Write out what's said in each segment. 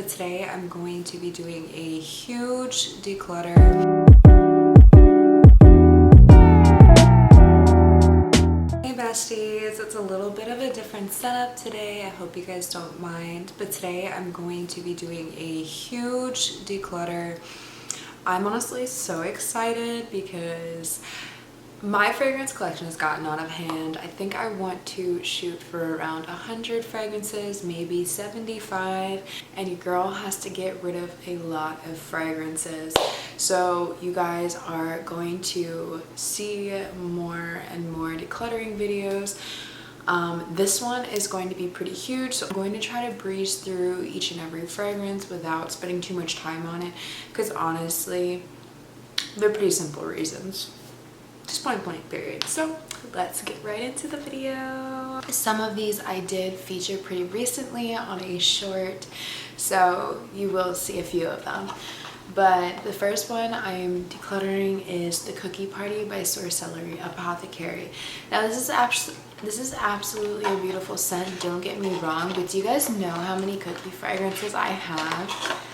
but today I'm going to be doing a huge declutter. Hey besties, it's a little bit of a different setup today. I hope you guys don't mind, but today I'm going to be doing a huge declutter. I'm honestly so excited because my fragrance collection has gotten out of hand. I think I want to shoot for around 100 fragrances, maybe 75, and your girl has to get rid of a lot of fragrances. So you guys are going to see more and more decluttering videos. This one is going to be pretty huge, so I'm going to try to breeze through each and every fragrance without spending too much time on it, because honestly, they're pretty simple reasons. Just point blank period. So let's get right into the video. Some of these I did feature pretty recently on a short, so you will see a few of them. But the first one I'm decluttering is the Cookie Party by Sorcellerie, Apothecary. Now this is absolutely a beautiful scent, don't get me wrong, but do you guys know how many cookie fragrances I have?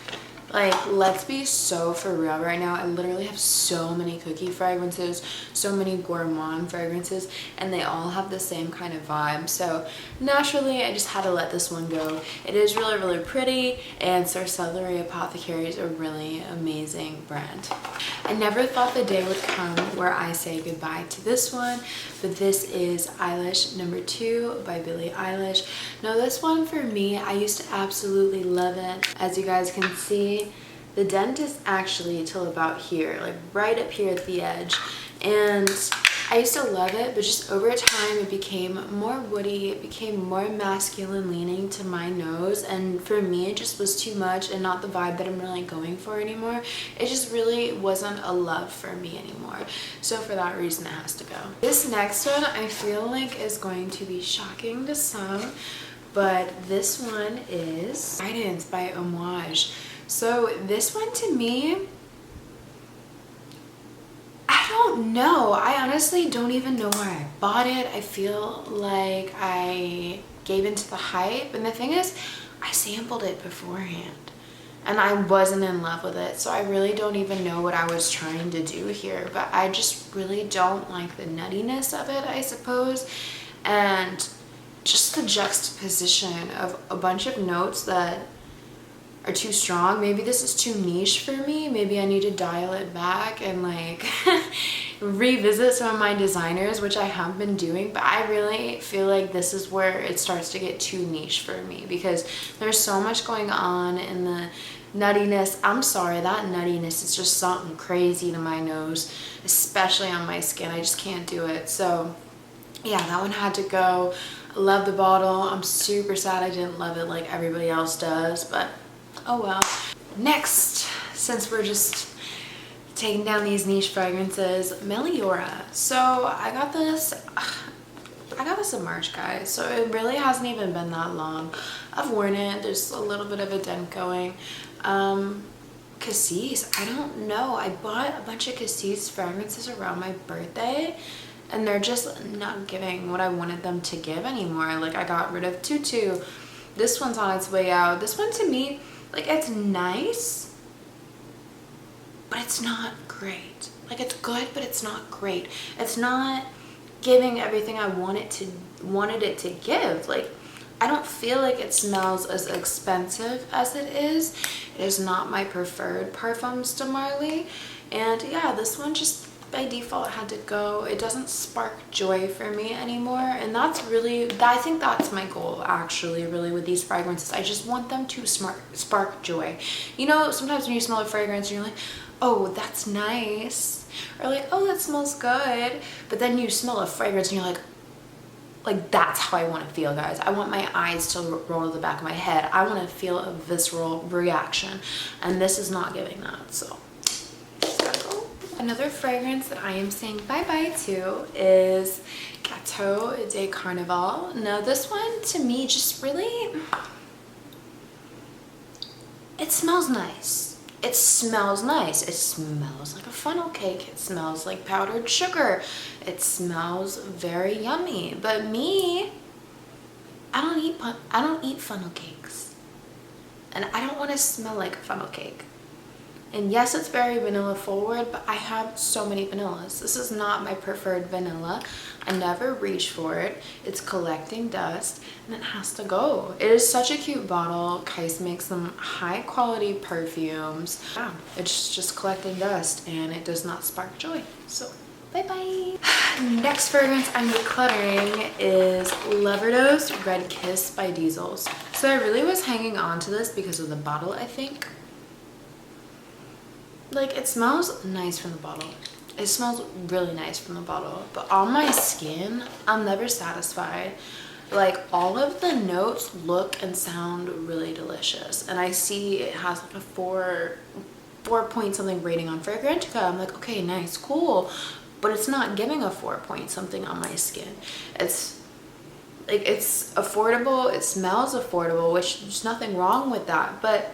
Like, let's be so for real right now. I literally have so many cookie fragrances, so many gourmand fragrances, and they all have the same kind of vibe. So naturally, I just had to let this one go. It is really, really pretty, and Sorcellerie Apothecary is a really amazing brand. I never thought the day would come where I say goodbye to this one, but this is Eilish No. 2 by Billie Eilish. Now this one for me, I used to absolutely love it. As you guys can see, the dent is actually till about here, like right up here at the edge, and I used to love it, but just over time it became more woody, it became more masculine leaning to my nose, and for me it just was too much and not the vibe that I'm really going for anymore. It just really wasn't a love for me anymore, so for that reason it has to go. This next one I feel like is going to be shocking to some, but this one is Guidance by Amouage. So this one to me, I don't know. I honestly don't even know where I bought it. I feel like I gave into the hype. And the thing is, I sampled it beforehand and I wasn't in love with it. So I really don't even know what I was trying to do here. But I just really don't like the nuttiness of it, I suppose. And just the juxtaposition of a bunch of notes that are too strong. Maybe this is too niche for me. Maybe I need to dial it back and like revisit some of my designers, which I have been doing, but I really feel like this is where it starts to get too niche for me because there's so much going on in the nuttiness. I'm sorry, that nuttiness is just something crazy to my nose, especially on my skin. I just can't do it. So yeah, that one had to go. I love the bottle. I'm super sad I didn't love it like everybody else does, but oh well. Next, since we're just taking down these niche fragrances, Meliora. So I got this in March, guys, so it really hasn't even been that long. I've worn it. There's a little bit of a dent going. Kyse, I don't know. I bought a bunch of Kyse fragrances around my birthday, and they're just not giving what I wanted them to give anymore. Like, I got rid of Tutu. This one's on its way out. This one to me, like, it's nice, but it's not great. Like, it's good, but it's not great. It's not giving everything I wanted it to give. Like, I don't feel like it smells as expensive as it is. It is not my preferred Parfums de Marly. And yeah, this one just by default had to go. It doesn't spark joy for me anymore, and that's really, I think that's my goal actually, really, with these fragrances. I just want them to spark joy. You know, sometimes when you smell a fragrance you're like, oh, that's nice, or like, oh, that smells good, but then you smell a fragrance and you're like that's how I want to feel, guys. I want my eyes to roll to the back of my head. I want to feel a visceral reaction, and this is not giving that. So another fragrance that I am saying bye-bye to is Gâteau de Carnaval. Now this one to me just really, it smells nice. It smells nice. It smells like a funnel cake. It smells like powdered sugar. It smells very yummy. But me, I don't eat funnel cakes. and I don't want to smell like a funnel cake. And yes, it's very vanilla forward, but I have so many vanillas. This is not my preferred vanilla. I never reach for it. It's collecting dust and it has to go. It is such a cute bottle. Kyse makes some high quality perfumes. Yeah, it's just collecting dust and it does not spark joy. So bye bye. Next fragrance I'm decluttering is Loverdose Red Kiss by Diesels. So I really was hanging on to this because of the bottle, I think. Like, it smells nice from the bottle. It smells really nice from the bottle, but on my skin, I'm never satisfied. Like, all of the notes look and sound really delicious, and I see it has like a 4 point something rating on Fragrantica. I'm like, okay, nice, cool, but it's not giving a 4 point something on my skin. It's like, it's affordable, it smells affordable, which there's nothing wrong with that, but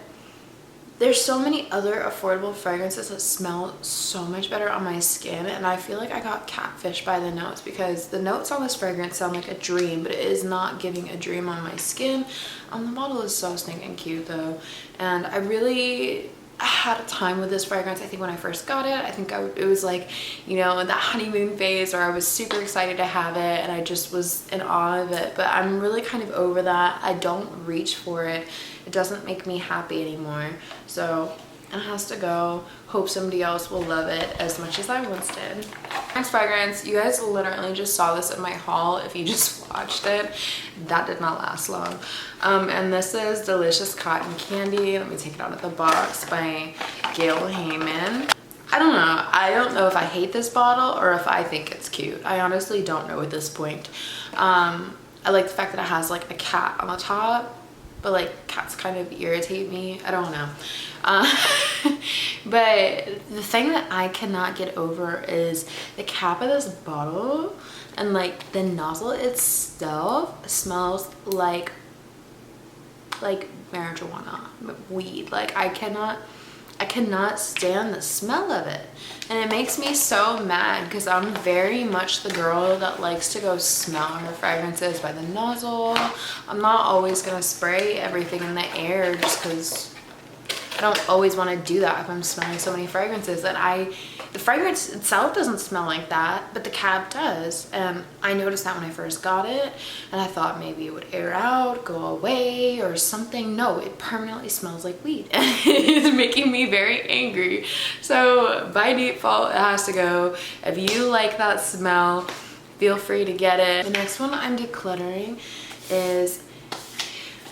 there's so many other affordable fragrances that smell so much better on my skin, and I feel like I got catfished by the notes, because the notes on this fragrance sound like a dream, but it is not giving a dream on my skin. The bottle is so stinking cute though, and I really had a time with this fragrance. I think when I first got it, I think it was like, you know, that honeymoon phase where I was super excited to have it and I just was in awe of it, but I'm really kind of over that. I don't reach for it. It doesn't make me happy anymore, so it has to go. Hope somebody else will love it as much as I once did. Next fragrance, you guys literally just saw this in my haul if you just watched it. That did not last long. And this is Delicious Cotton Candy. Let me take it out of the box, by Gale Hayman. I don't know if I hate this bottle or if I think it's cute. I honestly don't know at this point. I like the fact that it has like a cat on the top, but like cats kind of irritate me. I don't know. But the thing that I cannot get over is the cap of this bottle, and like the nozzle itself smells like marijuana, weed. Like I cannot stand the smell of it, and it makes me so mad because I'm very much the girl that likes to go smell her fragrances by the nozzle. I'm not always gonna spray everything in the air just because I don't always want to do that if I'm smelling so many fragrances. And the fragrance itself doesn't smell like that, but the cap does. And I noticed that when I first got it, and I thought maybe it would air out, go away or something. No, it permanently smells like weed. It's making me very angry. So by default, it has to go. If you like that smell, feel free to get it. The next one I'm decluttering is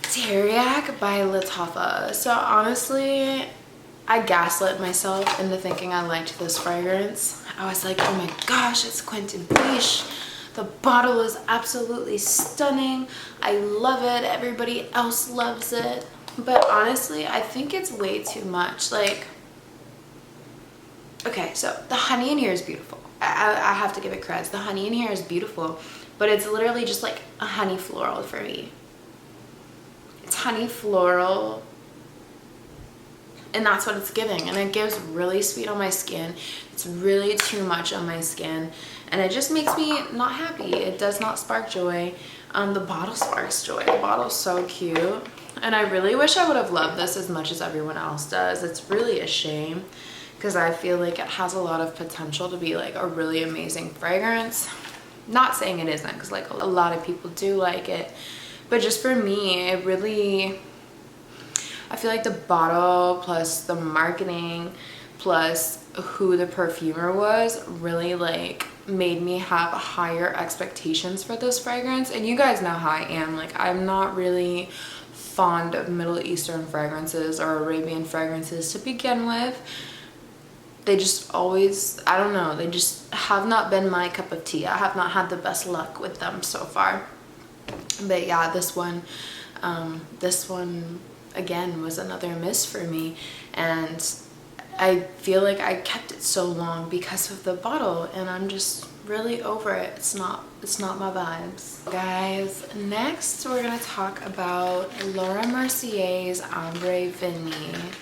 Teriaq by Lattafa. So honestly, I gaslit myself into thinking I liked this fragrance. I was like, oh my gosh, it's Quentin Biche. The bottle is absolutely stunning. I love it. Everybody else loves it. But honestly, I think it's way too much. Like, okay, so the honey in here is beautiful. I have to give it credit. The honey in here is beautiful, but it's literally just like a honey floral for me. It's honey floral, and that's what it's giving, and it gives really sweet on my skin. It's really too much on my skin, and it just makes me not happy. It does not spark joy. The bottle sparks joy. The bottle's so cute, and I really wish I would have loved this as much as everyone else does. It's really a shame because I feel like it has a lot of potential to be like a really amazing fragrance. Not saying it isn't, because like a lot of people do like it, but just for me, it really, I feel like the bottle plus the marketing plus who the perfumer was really like made me have higher expectations for this fragrance. And you guys know how I am. Like, I'm not really fond of Middle Eastern fragrances or Arabian fragrances to begin with. They just always, I don't know, they just have not been my cup of tea. I have not had the best luck with them so far. But yeah, this one again was another miss for me, and I feel like I kept it so long because of the bottle, and I'm just really over it. It's not my vibes. Guys, next we're gonna talk about Laura Mercier's Ambre Vanille.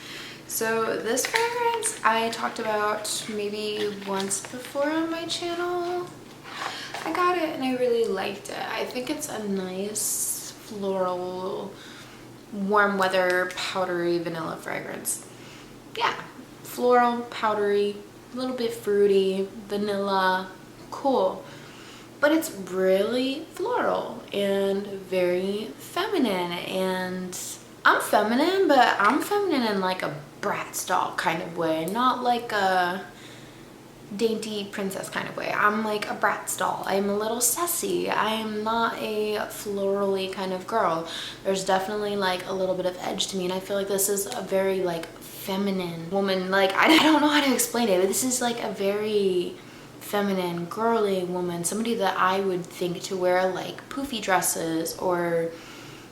So this fragrance I talked about maybe once before on my channel. I got it and I really liked it. I think it's a nice floral warm weather powdery vanilla fragrance. Yeah, floral, powdery, a little bit fruity, vanilla, cool. But it's really floral and very feminine, and I'm feminine, but I'm feminine in like a Bratz doll kind of way, not like a dainty princess kind of way. I'm like a Bratz doll. I'm a little sassy. I am not a florally kind of girl. There's definitely like a little bit of edge to me, and I feel like this is a very like feminine woman. Like I don't know how to explain it, but this is like a very feminine, girly woman, somebody that I would think to wear like poofy dresses or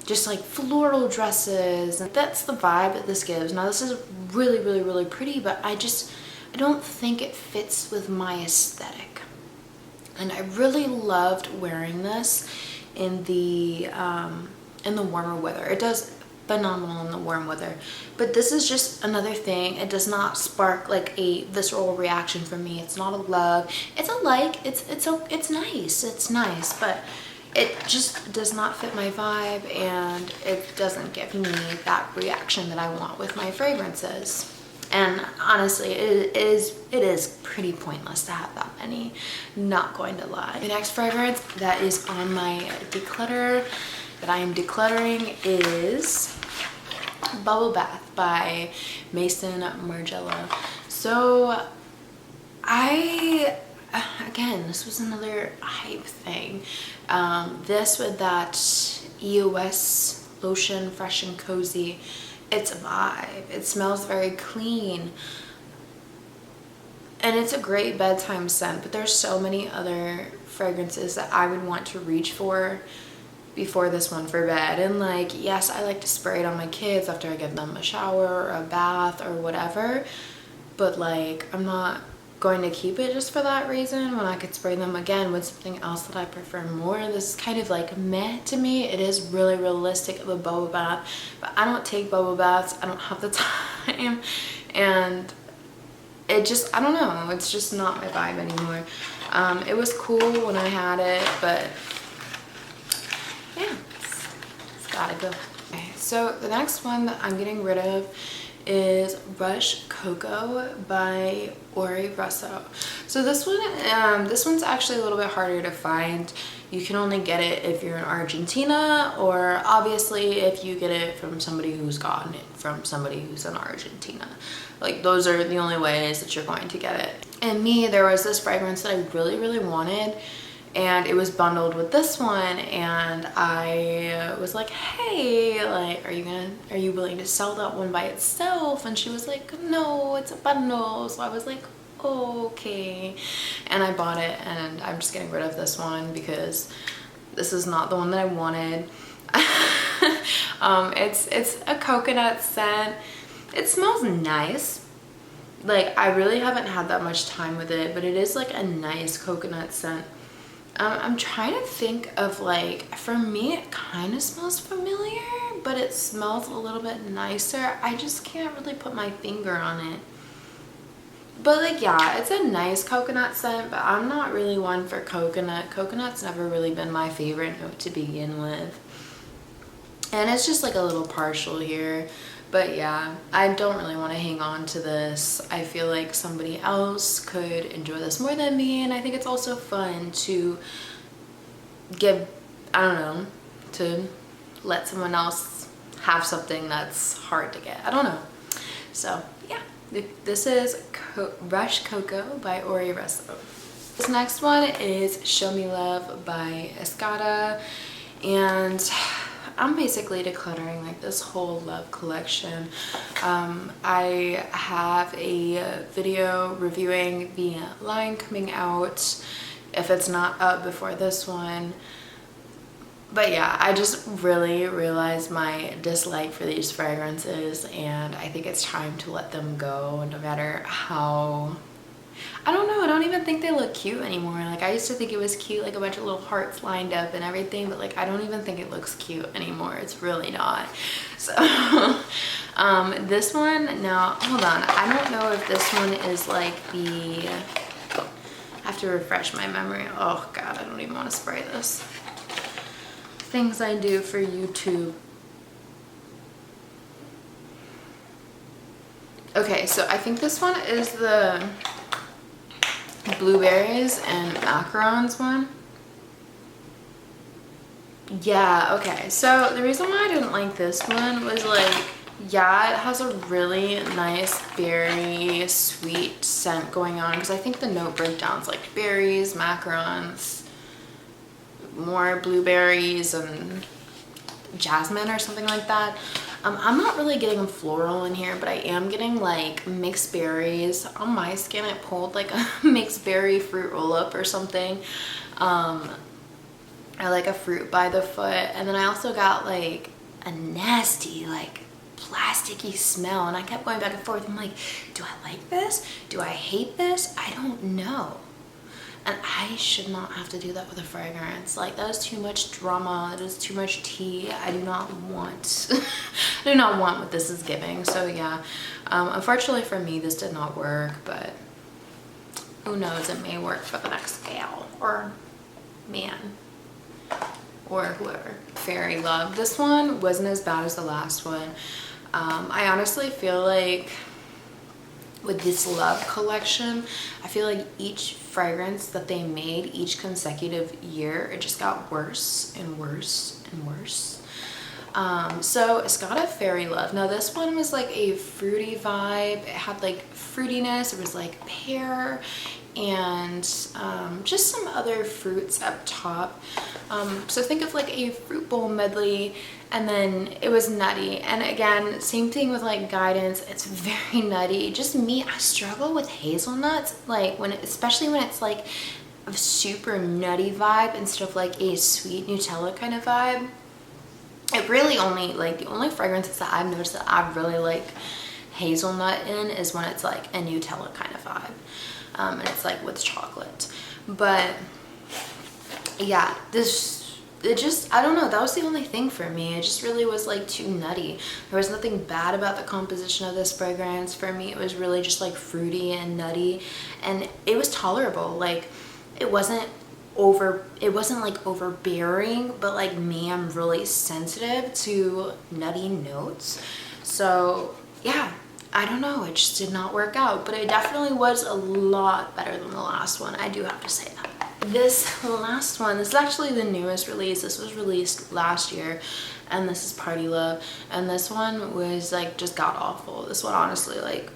just like floral dresses. And that's the vibe that this gives. Now this is really, really, really pretty, but I don't think it fits with my aesthetic. And I really loved wearing this in the warmer weather. It does phenomenal in the warm weather, but this is just another thing. It does not spark like a visceral reaction from me. It's not a love, it's a like. It's nice, but it just does not fit my vibe, and it doesn't give me that reaction that I want with my fragrances. And honestly, it is pretty pointless to have that many, not going to lie. The next fragrance that is on my declutter that I am decluttering is Bubble Bath by Maison Margiella. So again, this was another hype thing. This with that EOS lotion, fresh and cozy. It's a vibe. It smells very clean. And it's a great bedtime scent, but there's so many other fragrances that I would want to reach for before this one for bed. And like, yes, I like to spray it on my kids after I give them a shower or a bath or whatever, but like, I'm not going to keep it just for that reason when I could spray them again with something else that I prefer more. This is kind of like meh to me. It is really realistic of a bubble bath, but I don't take bubble baths. I don't have the time, and it just, I don't know, it's just not my vibe anymore. It was cool when I had it, but yeah, it's gotta go. Okay, so the next one that I'm getting rid of is Rush Coco by Russo. So this one's actually a little bit harder to find. You can only get it if you're in Argentina, or obviously if you get it from somebody who's gotten it from somebody who's in Argentina. Like, those are the only ways that you're going to get it. And me, there was this fragrance that I really, really wanted, and it was bundled with this one, and I was like, hey, like, are you willing to sell that one by itself? And she was like, no, it's a bundle. So I was like, okay, and I bought it, and I'm just getting rid of this one because this is not the one that I wanted. It's a coconut scent. It smells nice. Like, I really haven't had that much time with it, but it is like a nice coconut scent. I'm trying to think of, like, for me it kind of smells familiar, but it smells a little bit nicer. I just can't really put my finger on it. But like, yeah, it's a nice coconut scent, but I'm not really one for coconut. Coconut's never really been my favorite note to begin with. And it's just like a little partial here. But yeah, I don't really want to hang on to this. I feel like somebody else could enjoy this more than me, and I think it's also fun to give, I don't know, to let someone else have something that's hard to get. I don't know. So yeah, this is Rush Coco by Russo. This next one is Show Me Love by Escada, and I'm basically decluttering like this whole love collection. I have a video reviewing the line coming out, if it's not up before this one. But yeah, I just really realized my dislike for these fragrances, and I think it's time to let them go, no matter how, I don't know, I don't even think they look cute anymore. Like, I used to think it was cute, like a bunch of little hearts lined up and everything, but like, I don't even think it looks cute anymore. It's really not. So this one, now hold on, I don't know if this one is like the, I have to refresh my memory. Oh god, I don't even want to spray this. Things I do for YouTube. Okay, so I think this one is the blueberries and macarons one. Yeah, okay. So the reason why I didn't like this one was like, yeah, it has a really nice berry sweet scent going on because I think the note breakdown's like berries, macarons, more blueberries and jasmine or something like that. I'm not really getting floral in here, but I am getting like mixed berries. On my skin, I pulled like a mixed berry fruit roll up or something. I like a fruit by the foot. And then I also got like a nasty like plasticky smell. And I kept going back and forth. I'm like, do I like this? Do I hate this? I don't know. And I should not have to do that with a fragrance. Like, that is too much drama. That is too much tea. I do not want, I do not want what this is giving. So yeah, unfortunately for me, this did not work, but who knows, it may work for the next gal or man or whoever. Fairy Love. This one wasn't as bad as the last one. I honestly feel like with this Love collection, I feel like each fragrance that they made each consecutive year, it just got worse and worse and worse. So Escada Fairy Love. Now this one was like a fruity vibe. It had like fruitiness. It was like pear and just some other fruits up top. So think of like a fruit bowl medley, and then it was nutty. And again, same thing with like Guidance. It's very nutty. Just me, I struggle with hazelnuts, like especially when it's like a super nutty vibe instead of like a sweet Nutella kind of vibe. It really only, like the only fragrances that I've noticed that I really like hazelnut in is when it's like a Nutella kind of vibe. And it's like with chocolate. But yeah, I don't know, that was the only thing for me. It just really was like too nutty. There was nothing bad about the composition of this fragrance. For me, it was really just like fruity and nutty, and it was tolerable. Like, it wasn't like overbearing, but like me, I'm really sensitive to nutty notes. So yeah, I don't know, it just did not work out, but it definitely was a lot better than the last one. I do have to say that. This last one, this is actually the newest release. This was released last year, and this is Party Love. And this one was like just god awful. This one honestly like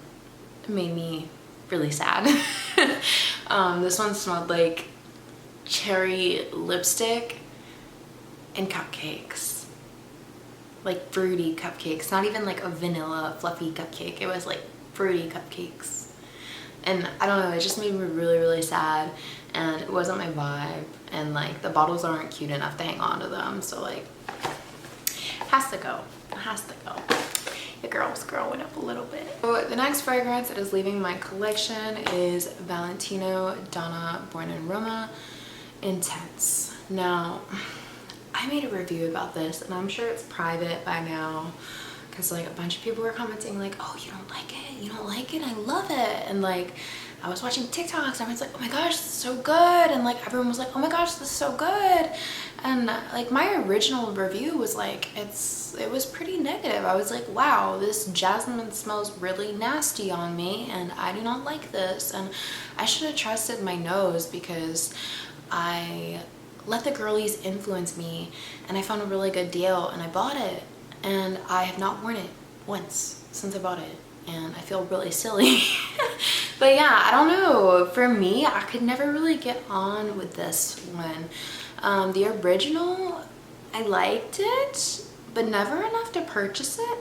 made me really sad. This one smelled like cherry lipstick and cupcakes, like fruity cupcakes, not even like a vanilla fluffy cupcake. It was like fruity cupcakes, and I don't know, it just made me really sad, and it wasn't my vibe, and like the bottles aren't cute enough to hang on to them, so like it has to go. It has to go. The girl's growing up a little bit. So the next fragrance that is leaving my collection is Valentino Donna Born in Roma Intense. Now, I made a review about this, and I'm sure it's private by now, because like a bunch of people were commenting like, oh, you don't like it? You don't like it? I love it. And like, I was watching TikToks, and everyone's like, oh my gosh, this is so good. And like, everyone was like, oh my gosh, this is so good. And like, my original review was like, it was pretty negative. I was like, wow, this jasmine smells really nasty on me, and I do not like this. And I should have trusted my nose, because I let the girlies influence me, and I found a really good deal, and I bought it, and I have not worn it once since I bought it, and I feel really silly. But yeah, I don't know, for me, I could never really get on with this one. The original, I liked it, but never enough to purchase it.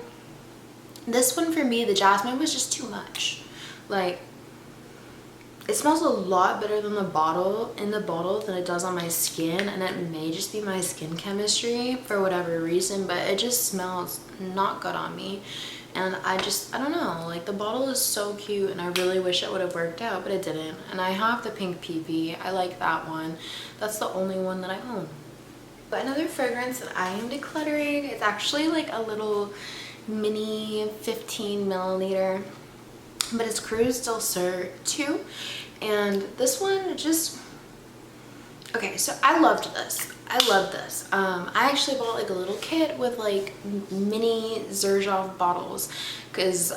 This one, for me, the jasmine was just too much. Like, it smells a lot better than in the bottle than it does on my skin, and it may just be my skin chemistry for whatever reason, but it just smells not good on me. And I don't know, like, the bottle is so cute, and I really wish it would have worked out, but it didn't. And I have the pink PP. I like that one. That's the only one that I own. But another fragrance that I am decluttering, it's actually like a little mini 15 milliliter, but it's Cruz del Sur 2, and this one just, okay, so I loved this. I actually bought like a little kit with like mini Xerjoff bottles, because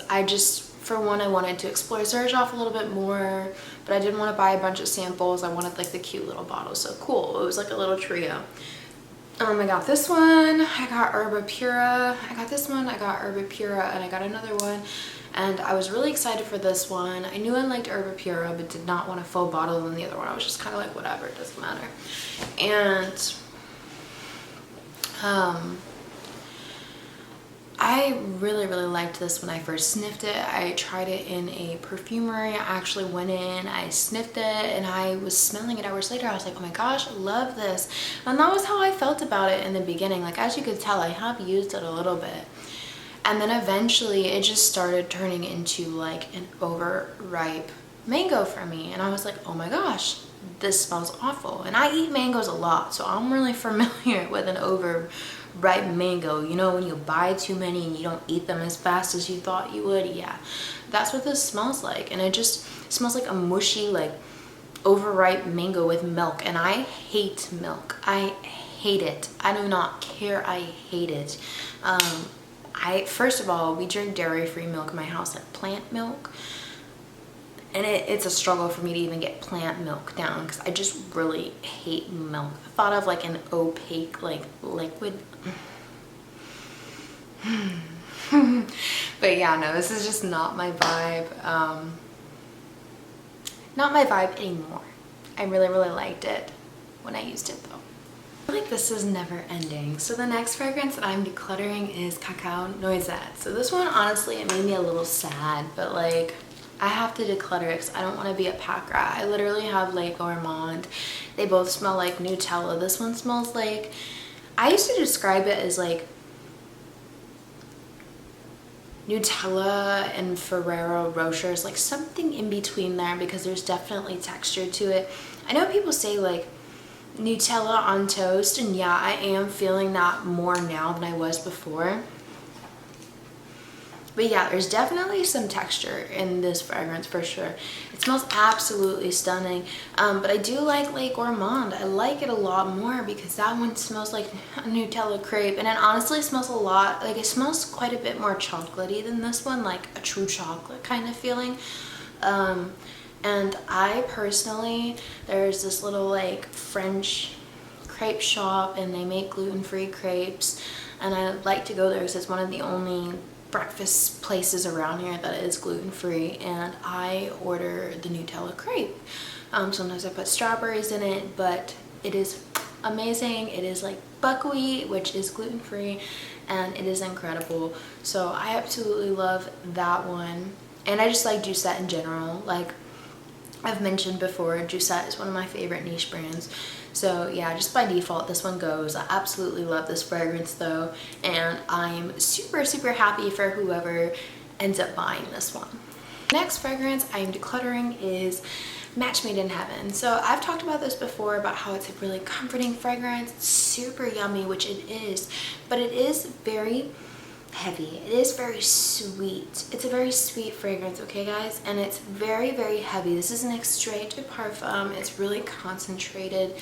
for one, I wanted to explore Xerjoff a little bit more, but I didn't want to buy a bunch of samples. I wanted like the cute little bottles. So cool. It was like a little trio. I got this one. I got Herba Pura. I got this one. I got Herba Pura, and I got another one. And I was really excited for this one. I knew I liked Herba Pura, but did not want a full bottle than the other one. I was just kind of like, whatever, it doesn't matter. And I really liked this when I first sniffed it. I tried it in a perfumery. I actually went in, I sniffed it, and I was smelling it hours later. I was like, oh my gosh, I love this. And that was how I felt about it in the beginning. Like, as you could tell, I have used it a little bit. And then eventually it just started turning into like an overripe mango for me. And I was like, oh my gosh, this smells awful. And I eat mangoes a lot, so I'm really familiar with an overripe mango. You know, when you buy too many and you don't eat them as fast as you thought you would. Yeah, that's what this smells like. And it just smells like a mushy, like overripe mango with milk. And I hate milk. I hate it. I do not care. I hate it. First of all, we drink dairy-free milk in my house, like plant milk. And it's a struggle for me to even get plant milk down because I just really hate milk. I thought of like an opaque, like liquid. But yeah, no, this is just not my vibe. Not my vibe anymore. I really liked it when I used it though. I feel like this is never ending. So the next fragrance that I'm decluttering is Cacao Noisette. So this one, honestly, it made me a little sad, but like, I have to declutter it because I don't want to be a pack rat. I literally have like Gourmand. They both smell like Nutella. This one smells like, I used to describe it as like Nutella and Ferrero Rochers, like something in between there, because there's definitely texture to it. I know people say like Nutella on toast, and yeah, I am feeling that more now than I was before. But yeah, there's definitely some texture in this fragrance for sure. It smells absolutely stunning. But I do like Gourmand. I like it a lot more because that one smells like a Nutella crepe. And it honestly smells a lot, like it smells quite a bit more chocolatey than this one, like a true chocolate kind of feeling. And I personally, there's this little like French crepe shop and they make gluten-free crepes. And I like to go there because it's one of the only breakfast places around here that is gluten-free, and I order the Nutella crepe. Sometimes I put strawberries in it, but it is amazing. It is like buckwheat, which is gluten-free, and it is incredible. So I absolutely love that one. And I just like Doucette in general. Like I've mentioned before, Doucette is one of my favorite niche brands. So yeah, just by default, this one goes. I absolutely love this fragrance though, and I'm super happy for whoever ends up buying this one. Next fragrance I am decluttering is Match Made in Heaven. So I've talked about this before, about how it's a really comforting fragrance. It's super yummy, which it is, but it is very heavy. It is very sweet. It's a very sweet fragrance, okay guys, and it's very heavy. This is an extrait de parfum. It's really concentrated,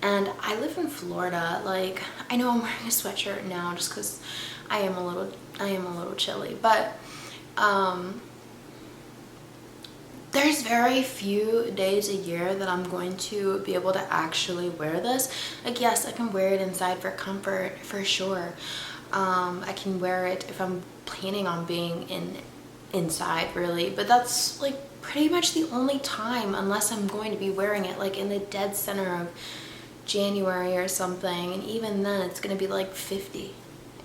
and I live in Florida. Like, I know I'm wearing a sweatshirt now just because I am a little chilly, but there's very few days a year that I'm going to be able to actually wear this. Like, yes, I can wear it inside for comfort for sure. I can wear it if I'm planning on being inside really, but that's like pretty much the only time, unless I'm going to be wearing it like in the dead center of January or something, and even then it's going to be like 50.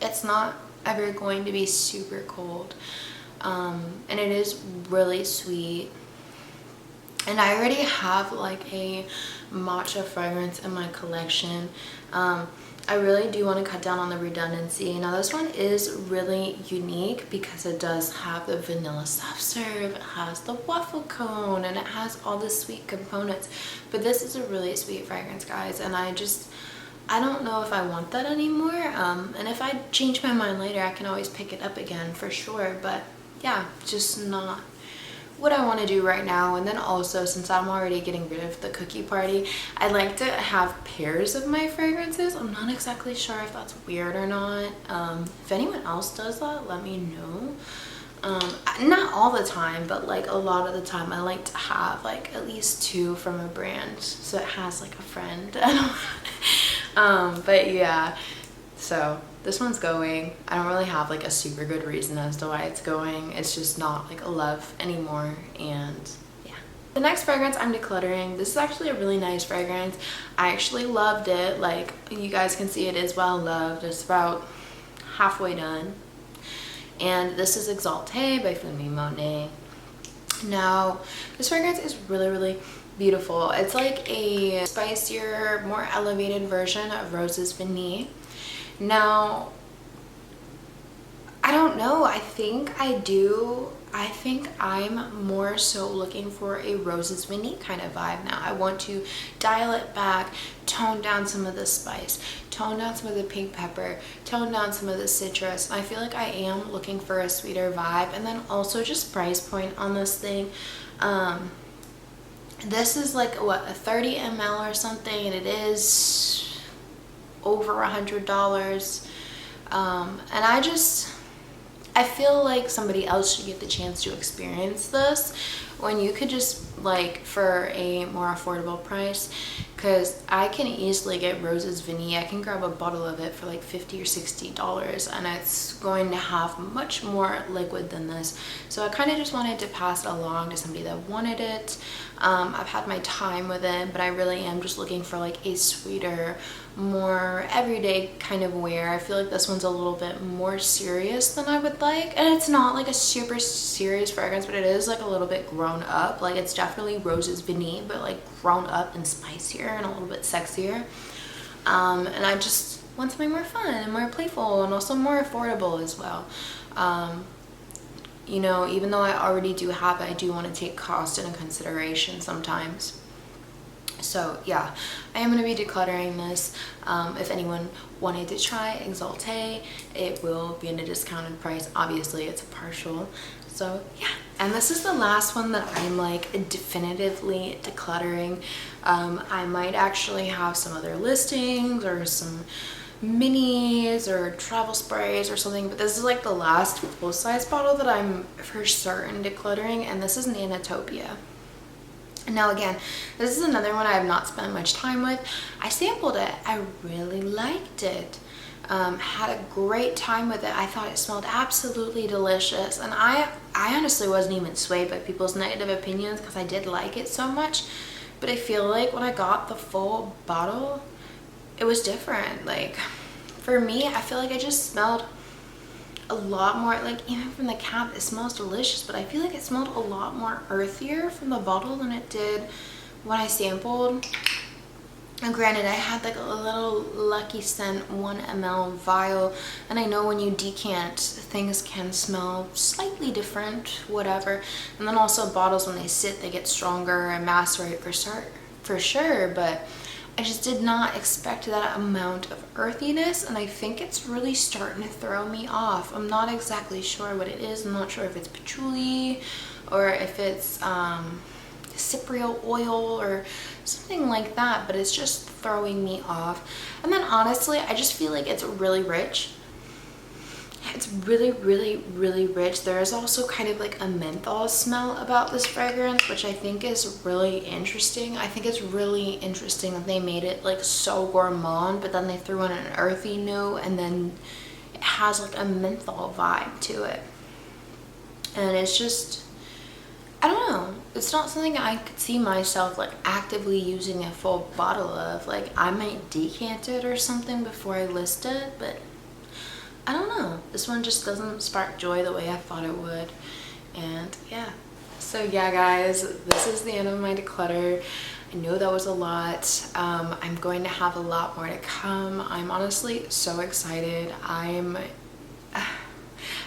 It's not ever going to be super cold, and it is really sweet. And I already have like a matcha fragrance in my collection. I really do want to cut down on the redundancy. Now this one is really unique because it does have the vanilla soft serve, it has the waffle cone, and it has all the sweet components. But this is a really sweet fragrance, guys, and I don't know if I want that anymore. And if I change my mind later, I can always pick it up again for sure. But yeah, just not what I want to do right now. And then also, since I'm already getting rid of the cookie party, I like to have pairs of my fragrances. I'm not exactly sure if that's weird or not. If anyone else does that, let me know. Not all the time, but like a lot of the time I like to have like at least 2 from a brand, so it has like a friend. But yeah, so this one's going. I don't really have like a super good reason as to why it's going. It's just not like a love anymore. And yeah, the next fragrance I'm decluttering, this is actually a really nice fragrance. I actually loved it. Like you guys can see, it is well loved. It's about halfway done. And this is Exalté by Fumi Monet. Now, this fragrance is really, really beautiful. It's like a spicier, more elevated version of Rose's Vanille. Now, I don't know. I think I'm more so looking for a Rose's Vanille kind of vibe now. I want to dial it back, tone down some of the spice, tone down some of the pink pepper, tone down some of the citrus. I feel like I am looking for a sweeter vibe. And then also just price point on this thing. This is like what, a 30 ml or something, and it is over $100. And I feel like somebody else should get the chance to experience this when you could just like for a more affordable price, because I can easily get Rose's Vanille. I can grab a bottle of it for like $50 or $60, and it's going to have much more liquid than this. So I kind of just wanted to pass it along to somebody that wanted it. I've had my time with it, but I really am just looking for like a sweeter, more everyday kind of wear. I feel like this one's a little bit more serious than I would like, and it's not like a super serious fragrance, but it is like a little bit grown up. Like it's definitely Rose's Vanille, but like grown up and spicier and a little bit sexier. And I just want something more fun and more playful and also more affordable as well. You know, even though I already do have it, I do want to take cost into consideration sometimes. So yeah, I am going to be decluttering this. If anyone wanted to try Exalté, it will be in a discounted price. Obviously, it's a partial. So yeah, and this is the last one that I'm like definitively decluttering. I might actually have some other listings or some minis or travel sprays or something, but this is like the last full-size bottle that I'm for certain decluttering, and this is Nanatopia. Now again, this is another one I have not spent much time with. I sampled it. I really liked it. Had a great time with it. I thought it smelled absolutely delicious, and I honestly wasn't even swayed by people's negative opinions because I did like it so much. But I feel like when I got the full bottle, it was different. Like for me, I feel like I just smelled a lot more, like even from the cap it smells delicious, but I feel like it smelled a lot more earthier from the bottle than it did when I sampled. And granted, I had like a little Lucky Scent 1 ml vial, and I know when you decant, things can smell slightly different, whatever. And then also bottles, when they sit, they get stronger and macerate for sure, but I just did not expect that amount of earthiness, and I think it's really starting to throw me off. I'm not exactly sure what it is. I'm not sure if it's patchouli or if it's cypriol oil or something like that, but it's just throwing me off. And then honestly, I just feel like it's really rich. It's really, really, really rich. There is also kind of like a menthol smell about this fragrance, which I think is really interesting. I think it's really interesting that they made it like so gourmand, but then they threw in an earthy note, and then it has like a menthol vibe to it. And it's just, I don't know. It's not something I could see myself like actively using a full bottle of. Like I might decant it or something before I list it, but I don't know. This one just doesn't spark joy the way I thought it would. And yeah. So yeah, guys, this is the end of my declutter. I know that was a lot. I'm going to have a lot more to come. I'm honestly so excited. I've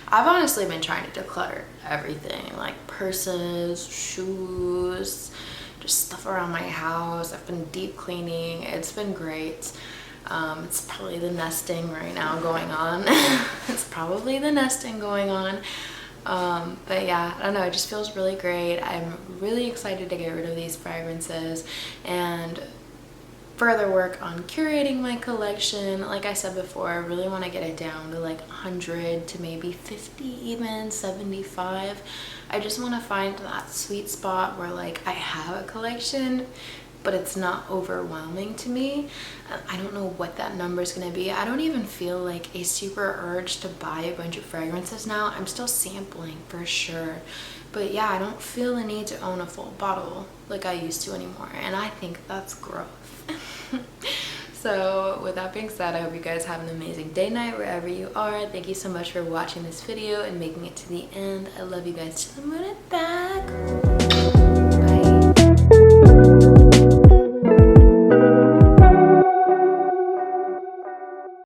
honestly been trying to declutter everything, like purses, shoes, just stuff around my house. I've been deep cleaning. It's been great. It's probably the nesting right now going on. It's probably the nesting going on. But yeah, I don't know, it just feels really great. I'm really excited to get rid of these fragrances, and further work on curating my collection. Like I said before, I really want to get it down to like 100 to maybe 50, even 75. I just want to find that sweet spot where like I have a collection but it's not overwhelming to me. I don't know what that number is going to be. I don't even feel like a super urge to buy a bunch of fragrances now. I'm still sampling for sure, but yeah, I don't feel the need to own a full bottle like I used to anymore, and I think that's growth. So with that being said, I hope you guys have an amazing day, night, wherever you are. Thank you so much for watching this video and making it to the end. I love you guys to the moon and back.